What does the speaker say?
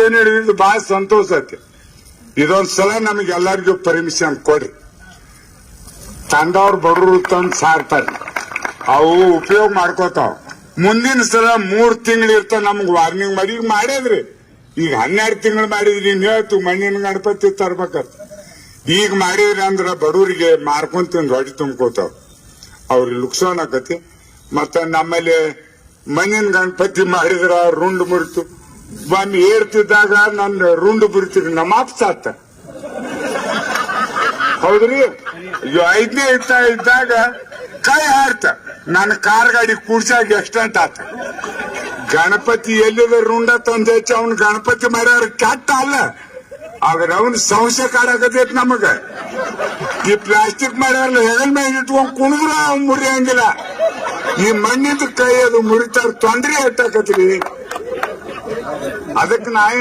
ಏನ್ ಹೇಳಿದ್ರು ಬಹಳ ಸಂತೋಷ ಐತಿ. ಇದೊಂದ್ಸಲ ನಮಗೆಲ್ಲರಿಗೂ ಪರ್ಮಿಷನ್ ಕೊಡ್ರಿ. ತಂದವ್ರು ಬಡವರು ತಂದು ಸಾರ್ತಾರೆ, ಅವು ಉಪಯೋಗ ಮಾಡ್ಕೋತಾವ. ಮುಂದಿನ ಸಲ 3 ತಿಂಗಳು ಇರ್ತಾವ. ನಮ್ಗೆ ವಾರ್ನಿಂಗ್ ಮಾಡಿ ಈಗ ಮಾಡ್ಯದ್ರಿ. ಈಗ 12 ತಿಂಗಳು ಮಾಡಿದ್ರಿ. ಇನ್ ಹೇಳ್ತು ಮಣ್ಣಿನ ಗಣಪತಿ ತರ್ಬೇಕತ್. ಈಗ ಮಾಡಿದ್ರಿ ಅಂದ್ರ ಬಡವರಿಗೆ ಮಾರ್ಕೊಂತ ಹೊಡಿ ತುಂಬ್ಕೋತಾವ. ಅವ್ರಿಗೆ ಲುಕ್ಸಾನ್ ಆಕತಿ. ಮತ್ತ ನಮ್ಮಲ್ಲಿ ಮಣ್ಣಿನ ಗಣಪತಿ ಮಾಡಿದ್ರ ರುಂಡ್ ಮುರಿತು. ಒಮ್ಮೆ ಏರ್ತಿದ್ದಾಗ ನನ್ನ ರುಂಡು ಬುರಿತೀರಿ ನಮ್ಮ ಅಪ್ಪ ಸಾತ. ಹೌದ್ರಿ. 5ನೇ ಇದ್ದಾಗ ಕೈ ಹಾರ್ತ ನನ್ನ ಕಾರ್ ಗಾಡಿ ಕೂಡ್ಸಾಗ ಎಕ್ಸ್ಟೆಂಟ್ ಆತ. ಗಣಪತಿ ಎಲ್ಲಿದ ರುಂಡ ತಂದೆ ಅವ್ನ ಗಣಪತಿ ಮಾಡ್ಯಾರ ಕೆಟ್ಟ ಅಲ್ಲ, ಆದ್ರೆ ಅವನ್ ಸಂಶಯ ಕಾಡಕತೈತಿ ನಮಗ. ಈ ಪ್ಲಾಸ್ಟಿಕ್ ಮಾಡ್ಯಾರಲ್ಲ ಹೆಗಲ್ ಮೇಲೆ ಇಟ್ಕೊಂಡ್ ಕುಣಿದ್ರ ಅವ್ನ್ ಮುರಿಯಂಗಿಲ್ಲ. ಈ ಮಣ್ಣಿಂದ ಕೈ ಅದು ಮುರಿತಾರ, ತೊಂದ್ರೆ ಎಟ್ಟಾಕತ್ರಿ. ಅದಕ್ಕೆ ನಾ